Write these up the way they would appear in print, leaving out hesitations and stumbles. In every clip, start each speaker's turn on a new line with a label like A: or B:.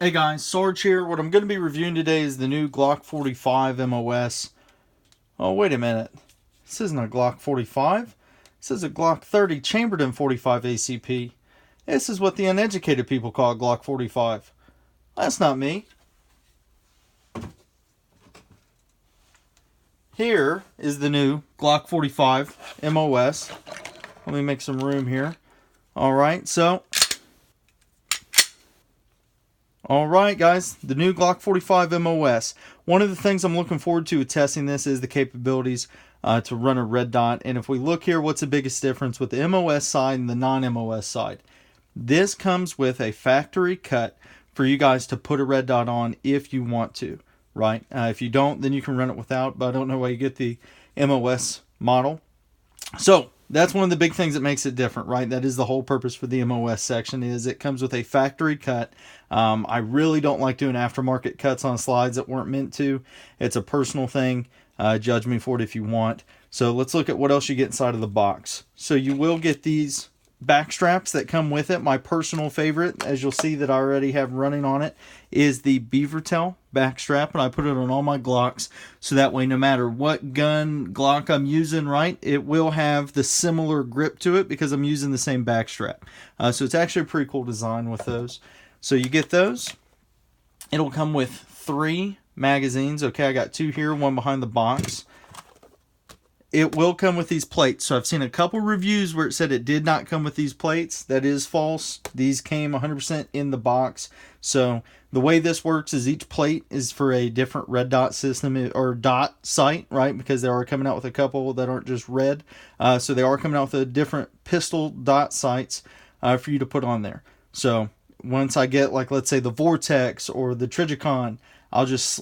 A: Hey guys, Sarge here. What I'm going to be reviewing today is the new Glock 45 MOS. Oh, wait a minute. This isn't a Glock 45. This is a Glock 30 chambered in 45 ACP. This is what the uneducated people call a Glock 45. That's not me. Here is the new Glock 45 MOS. Let me make some room here. Alright, guys, the new Glock 45 MOS. One of the things I'm looking forward to with testing this is the capabilities to run a red dot. And if we look here, what's the biggest difference with the MOS side and the non-MOS side? This comes with a factory cut for you guys to put a red dot on if you want to, right? If you don't, then you can run it without, but I don't know why you get the MOS model. So that's one of the big things that makes it different, right? That is the whole purpose for the MOS section, is it comes with a factory cut. I really don't like doing aftermarket cuts on slides that weren't meant to. It's a personal thing. Judge me for it if you want. So let's look at what else you get inside of the box. So you will get these back straps that come with it. My personal favorite, as you'll see that I already have running on it, is the beaver tail back strap, and I put it on all my Glocks so that way no matter what gun Glock I'm using, right, it will have the similar grip to it because I'm using the same back strap. So it's actually a pretty cool design with those. So you get those. It'll come with 3 magazines. Okay, I got 2 here, 1 behind the box. It will come with these plates. So I've seen a couple reviews where it said it did not come with these plates. That is false. These came 100% in the box. So the way this works is each plate is for a different red dot system or dot sight, right? Because they are coming out with a couple that aren't just red. So they are coming out with a different pistol dot sights for you to put on there. So once I get, like, let's say the Vortex or the Trigicon, I'll just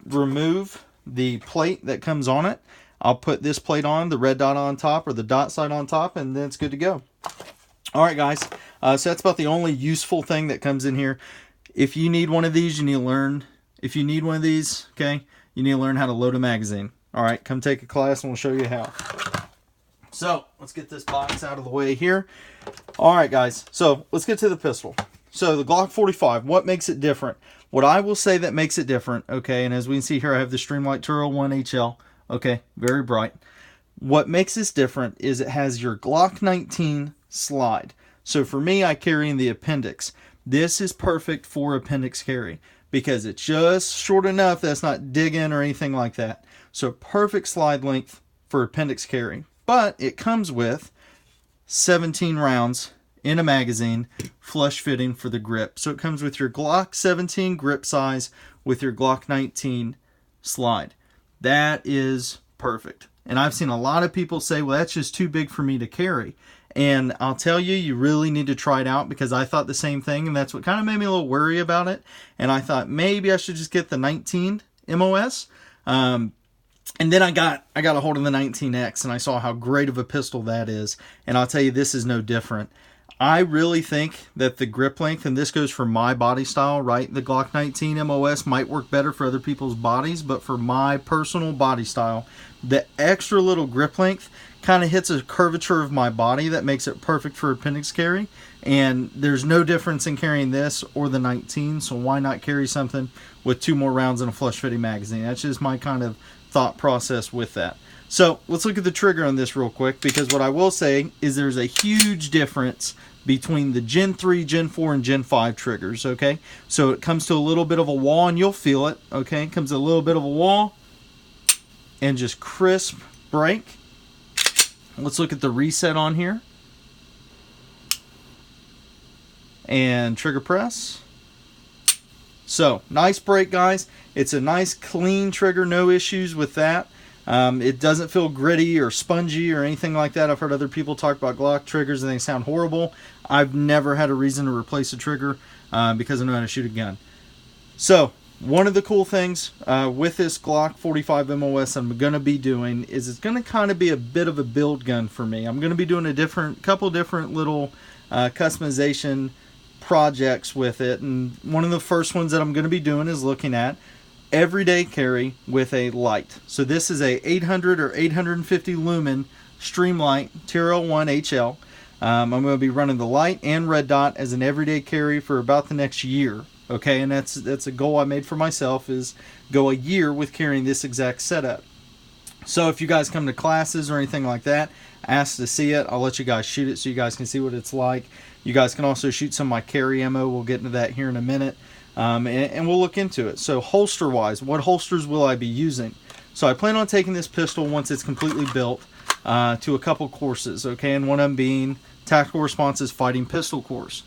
A: remove the plate that comes on it. I'll put this plate on, the red dot on top or the dot sight on top, and then it's good to go. All right, guys. So that's about the only useful thing that comes in here. If you need one of these, you need to learn. If you need one of these, okay, you need to learn how to load a magazine. All right, come take a class and we'll show you how. So let's get this box out of the way here. All right, guys. So let's get to the pistol. So the Glock 45, what makes it different? What I will say that makes it different, okay, and as we can see here, I have the Streamlight Turo 1 HL. Okay, very bright. What makes this different is it has your Glock 19 slide. So for me, I carry in the appendix. This is perfect for appendix carry because it's just short enough that's not digging or anything like that. So perfect slide length for appendix carry. But it comes with 17 rounds in a magazine, flush fitting for the grip. So it comes with your Glock 17 grip size with your Glock 19 slide. That is perfect. And I've seen a lot of people say, well, that's just too big for me to carry. And I'll tell you, you really need to try it out because I thought the same thing. And that's what kind of made me a little worry about it. And I thought maybe I should just get the 19 MOS. And then I got a hold of the 19X and I saw how great of a pistol that is. And I'll tell you, this is no different. I really think that the grip length, and this goes for my body style, right? The Glock 19 MOS might work better for other people's bodies, but for my personal body style, the extra little grip length kind of hits a curvature of my body that makes it perfect for appendix carry. And there's no difference in carrying this or the 19, so why not carry something with 2 more rounds in a flush fitting magazine? That's just my kind of thought process with that. So let's look at the trigger on this real quick, because what I will say is there's a huge difference between the Gen 3, Gen 4, and Gen 5 triggers, okay? So it comes to a little bit of a wall, and you'll feel it, okay? It comes to a little bit of a wall, and just crisp break. Let's look at the reset on here. And trigger press. So, nice break, guys. It's a nice, clean trigger, no issues with that. It doesn't feel gritty or spongy or anything like that. I've heard other people talk about Glock triggers and they sound horrible. I've never had a reason to replace a trigger because I know how to shoot a gun. So, one of the cool things with this Glock 45 MOS I'm going to be doing is it's going to kind of be a bit of a build gun for me. I'm going to be doing a couple different little customization projects with it. And one of the first ones that I'm going to be doing is looking at everyday carry with a light. So this is a 800 or 850 lumen Streamlight Turo 1 HL. I'm going to be running the light and red dot as an everyday carry for about the next year. Okay, and that's a goal I made for myself, is go a year with carrying this exact setup. So if you guys come to classes or anything like that, ask to see it. I'll let you guys shoot it so you guys can see what it's like. You guys can also shoot some of my carry ammo. We'll get into that here in a minute, and we'll look into it. So holster wise, what holsters will I be using? So I plan on taking this pistol once it's completely built to a couple courses, okay, and one of them being Tactical Response's Fighting Pistol course.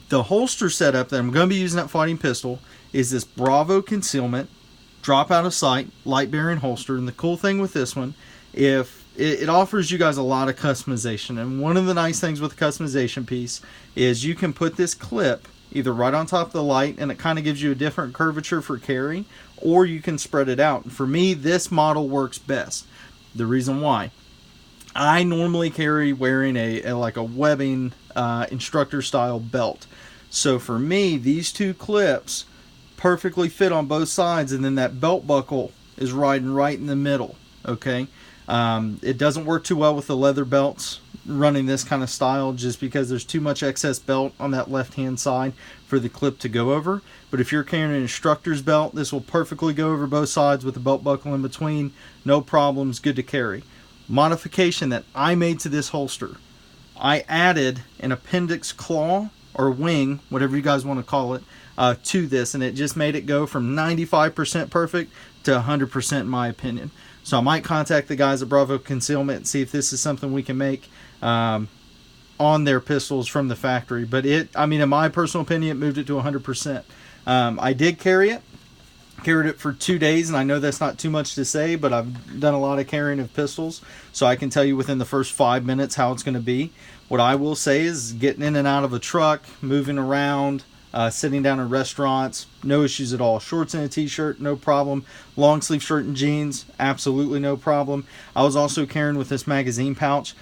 A: The holster setup that I'm going to be using at Fighting Pistol is this Bravo Concealment drop out of sight light bearing holster. And the cool thing with this one, if it offers you guys a lot of customization, and one of the nice things with the customization piece is you can put this clip either right on top of the light, and it kind of gives you a different curvature for carry, or you can spread it out. And for me, this model works best. The reason why, I normally carry wearing a like a webbing instructor style belt. So for me, these two clips perfectly fit on both sides, and then that belt buckle is riding right in the middle. Okay, it doesn't work too well with the leather belts running this kind of style, just because there's too much excess belt on that left hand side for the clip to go over. But if you're carrying an instructor's belt, this will perfectly go over both sides with the belt buckle in between. No problems, good to carry. Modification that I made to this holster, I added an appendix claw or wing, whatever you guys want to call it, to this, and it just made it go from 95% perfect to 100% in my opinion. So I might contact the guys at Bravo Concealment and see if this is something we can make on their pistols from the factory. But I mean, in my personal opinion, it moved it to 100%. I did carried it for 2 days, and I know that's not too much to say, but I've done a lot of carrying of pistols, so I can tell you within the first 5 minutes how it's going to be. What I will say is getting in and out of a truck, moving around, sitting down in restaurants, no issues at all. Shorts and a t-shirt, no problem. Long sleeve shirt and jeans, absolutely no problem. I was also carrying with this magazine pouch.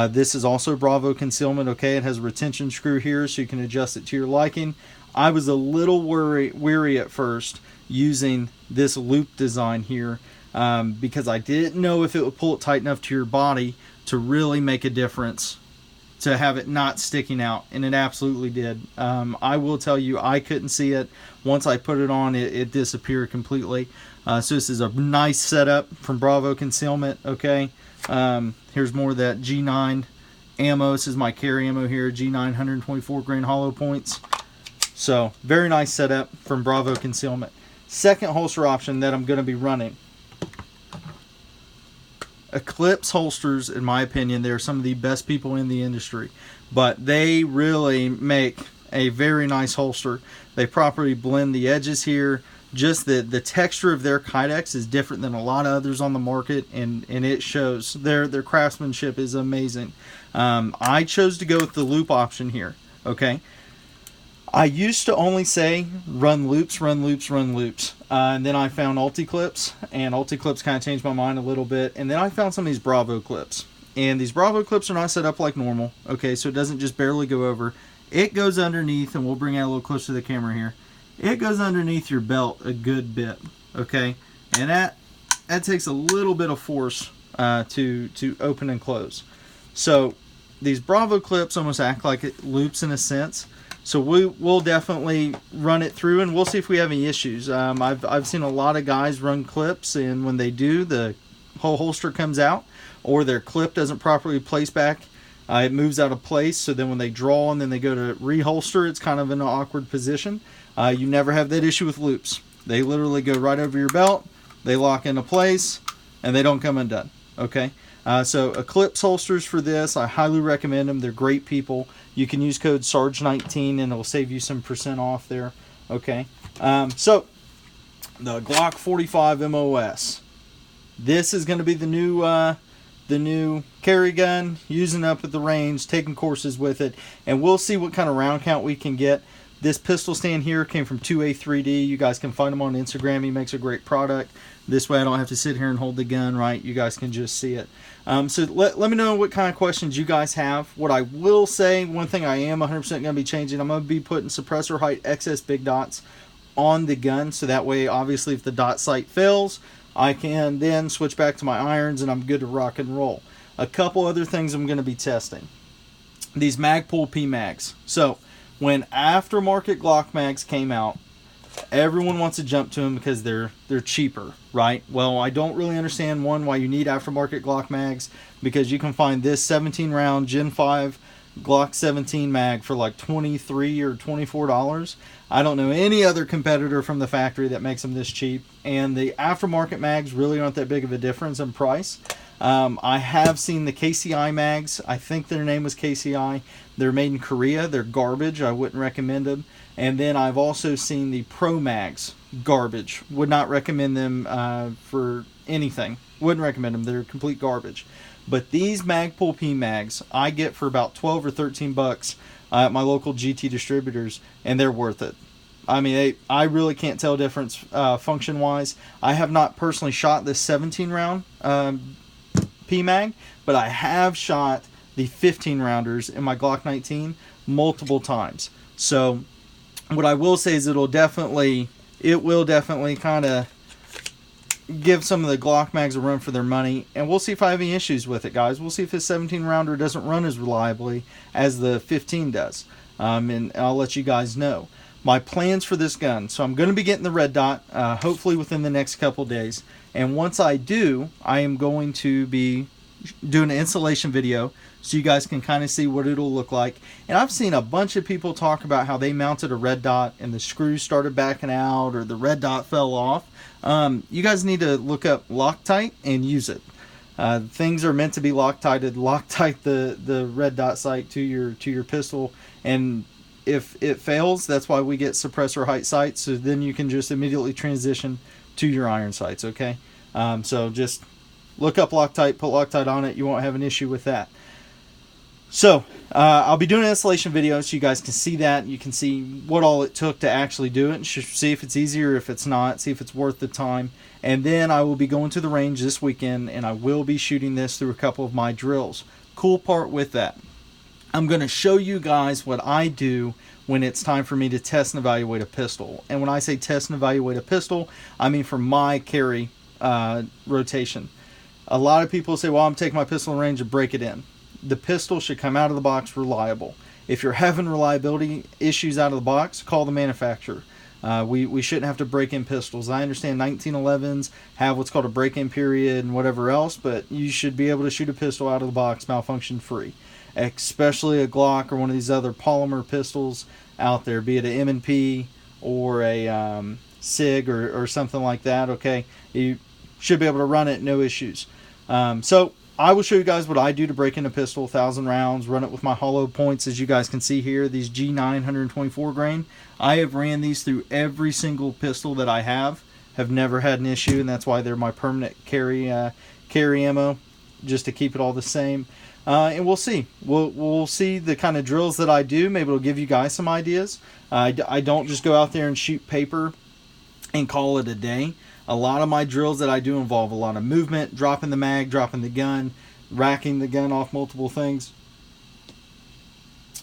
A: This is also Bravo Concealment, okay? It has a retention screw here, so you can adjust it to your liking. I was a little weary at first using this loop design here because I didn't know if it would pull it tight enough to your body to really make a difference, to have it not sticking out, and it absolutely did. I will tell you, I couldn't see it. Once I put it on, it disappeared completely. So this is a nice setup from Bravo Concealment, okay? Here's more of that G9 ammo. This is my carry ammo here, G9 124 grain hollow points. So very nice setup from Bravo Concealment. Second holster option that I'm going to be running, Eclipse holsters. In my opinion, they're some of the best people in the industry, but they really make a very nice holster. They properly blend the edges here. Just the texture of their Kydex is different than a lot of others on the market, and it shows. Their craftsmanship is amazing. I chose to go with the loop option here, okay? I used to only say run loops, run loops, run loops. And then I found Eclipse, and Eclipse kind of changed my mind a little bit. And then I found some of these Bravo clips. And these Bravo clips are not set up like normal, okay? So it doesn't just barely go over. It goes underneath, and we'll bring it a little closer to the camera here. It goes underneath your belt a good bit, okay? And that takes a little bit of force to open and close. So these Bravo clips almost act like it loops in a sense. So we'll definitely run it through, and we'll see if we have any issues. I've seen a lot of guys run clips, and when they do, the whole holster comes out, or their clip doesn't properly place back. It moves out of place, so then when they draw and then they go to reholster, it's kind of in an awkward position. You never have that issue with loops. They literally go right over your belt, they lock into place, and they don't come undone. Okay? So Eclipse holsters for this, I highly recommend them. They're great people. You can use code Sarge19 and it'll save you some % off there. Okay. So the Glock 45 MOS. This is going to be the new carry gun, using up at the range, taking courses with it, and we'll see what kind of round count we can get. This pistol stand here came from 2A3D. You guys can find him on Instagram. He makes a great product. This way I don't have to sit here and hold the gun, right? You guys can just see it. So let me know what kind of questions you guys have. What I will say, one thing I am 100% going to be changing, I'm going to be putting suppressor height excess big dots on the gun. So that way, obviously, if the dot sight fails, I can then switch back to my irons and I'm good to rock and roll. A couple other things I'm going to be testing. These Magpul P-Mags. So when aftermarket Glock mags came out, Everyone wants to jump to them because they're cheaper, right? Well, I don't really understand, one, why you need aftermarket Glock mags, because you can find this 17 round Gen 5 Glock 17 mag for like $23 or $24. I don't know any other competitor from the factory that makes them this cheap, and the aftermarket mags really aren't that big of a difference in price. I have seen the KCI mags. I think their name was KCI. They're made in Korea. They're garbage. I wouldn't recommend them. And then I've also seen the Pro mags. Garbage. Would not recommend them for anything. Wouldn't recommend them. They're complete garbage. But these Magpul P mags I get for about 12 or 13 bucks at my local GT distributors, and they're worth it. I mean, I really can't tell difference function wise. I have not personally shot this 17 round P mag, but I have shot the 15 rounders in my Glock 19 multiple times. So what I will say is it will definitely kind of give some of the Glock mags a run for their money, and we'll see if I have any issues with it, guys. We'll see if this 17 rounder doesn't run as reliably as the 15 does, and I'll let you guys know my plans for this gun. So I'm going to be getting the red dot hopefully within the next couple days, and once I do, I am going to be doing an installation video so you guys can kind of see what it'll look like. And I've seen a bunch of people talk about how they mounted a red dot and the screws started backing out or the red dot fell off. You guys need to look up Loctite and use it. Things are meant to be Loctited. Loctite the red dot sight to your pistol, and if it fails, that's why we get suppressor height sights, so then you can just immediately transition to your iron sights. Okay, so just look up Loctite, put Loctite on it. You won't have an issue with that. So I'll be doing an installation video so you guys can see that. You can see what all it took to actually do it, and see if it's easy or if it's not, see if it's worth the time. And then I will be going to the range this weekend, and I will be shooting this through a couple of my drills. Cool part with that, I'm going to show you guys what I do when it's time for me to test and evaluate a pistol. And when I say test and evaluate a pistol, I mean for my carry rotation. A lot of people say, well, I'm taking my pistol in range and break it in. The pistol should come out of the box reliable. If you're having reliability issues out of the box, call the manufacturer. We shouldn't have to break in pistols. I understand 1911s have what's called a break-in period and whatever else, but you should be able to shoot a pistol out of the box malfunction free, especially a Glock or one of these other polymer pistols out there, be it an M&P or a SIG or something like that. Okay, you should be able to run it, no issues. So I will show you guys what I do to break in a pistol, 1,000 rounds, run it with my hollow points, as you guys can see here, these G9 124 grain. I have ran these through every single pistol that I have never had an issue, and that's why they're my permanent carry ammo, just to keep it all the same. And we'll see. We'll see the kind of drills that I do. Maybe it'll give you guys some ideas. I don't just go out there and shoot paper and call it a day. A lot of my drills that I do involve a lot of movement, dropping the mag, dropping the gun, racking the gun off multiple things.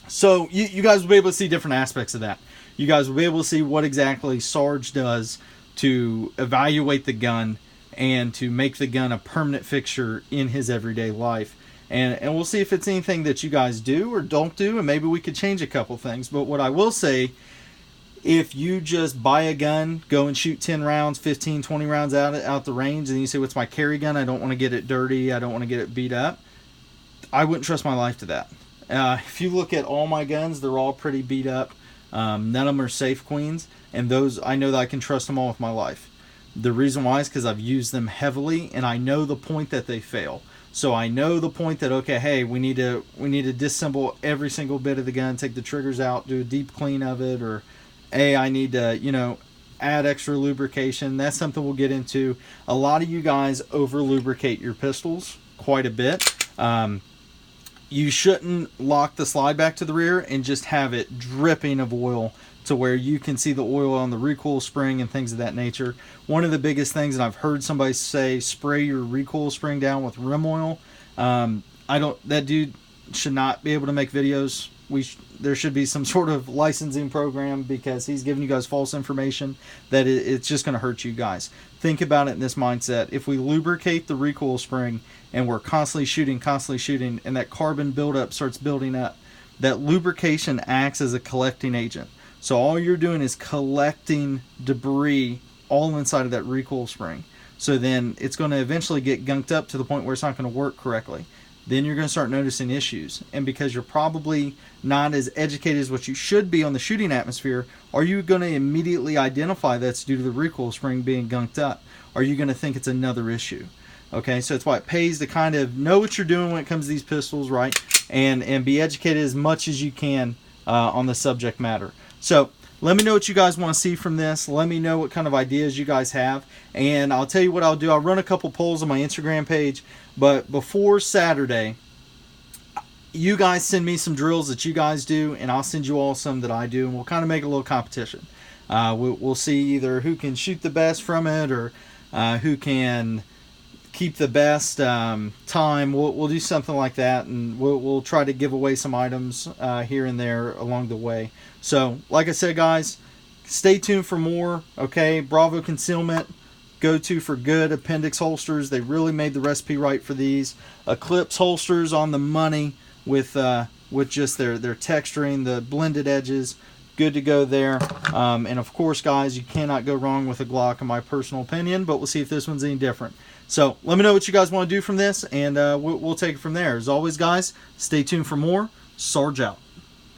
A: So you guys will be able to see different aspects of that. You guys will be able to see what exactly Sarge does to evaluate the gun and to make the gun a permanent fixture in his everyday life. And we'll see if it's anything that you guys do or don't do, and maybe we could change a couple things. But what I will say, if you just buy a gun, go and shoot 10 rounds, 15, 20 rounds out the range, and you say, what's my carry gun? I don't want to get it dirty. I don't want to get it beat up. I wouldn't trust my life to that. If you look at all my guns, they're all pretty beat up. None of them are safe queens, and those, I know that I can trust them all with my life. The reason why is because I've used them heavily, and I know the point that they fail. So I know the point that, okay, hey, we need to disassemble every single bit of the gun, take the triggers out, do a deep clean of it, or I need to, add extra lubrication. That's something we'll get into. A lot of you guys over lubricate your pistols quite a bit. You shouldn't lock the slide back to the rear and just have it dripping of oil to where you can see the oil on the recoil spring and things of that nature. One of the biggest things, and I've heard somebody say, spray your recoil spring down with rim oil. That dude should not be able to make videos. There should be some sort of licensing program, because he's giving you guys false information that it's just going to hurt you guys. Think about it in this mindset. If we lubricate the recoil spring and we're constantly shooting, and that carbon buildup starts building up, that lubrication acts as a collecting agent. So all you're doing is collecting debris all inside of that recoil spring. So then it's going to eventually get gunked up to the point where it's not going to work correctly. Then you're going to start noticing issues. And because you're probably not as educated as what you should be on the shooting atmosphere, are you going to immediately identify that's due to the recoil spring being gunked up? Are you going to think it's another issue? Okay, so it's why it pays to kind of know what you're doing when it comes to these pistols, right? And be educated as much as you can on the subject matter. So let me know what you guys want to see from this. Let me know what kind of ideas you guys have. And I'll tell you what I'll do. I'll run a couple polls on my Instagram page. But before Saturday, you guys send me some drills that you guys do, and I'll send you all some that I do. And we'll kind of make a little competition. We'll see either who can shoot the best from it or who can keep the best time. We'll do something like that, and we'll try to give away some items here and there along the way. So like I said, guys, stay tuned for more. Okay, Bravo Concealment, go-to for good appendix holsters. They really made the recipe right for these. Eclipse holsters on the money with just their texturing, the blended edges. Good to go there. And of course, guys, you cannot go wrong with a Glock in my personal opinion, but we'll see if this one's any different. So let me know what you guys want to do from this, and we'll take it from there. As always, guys, stay tuned for more. Sarge out.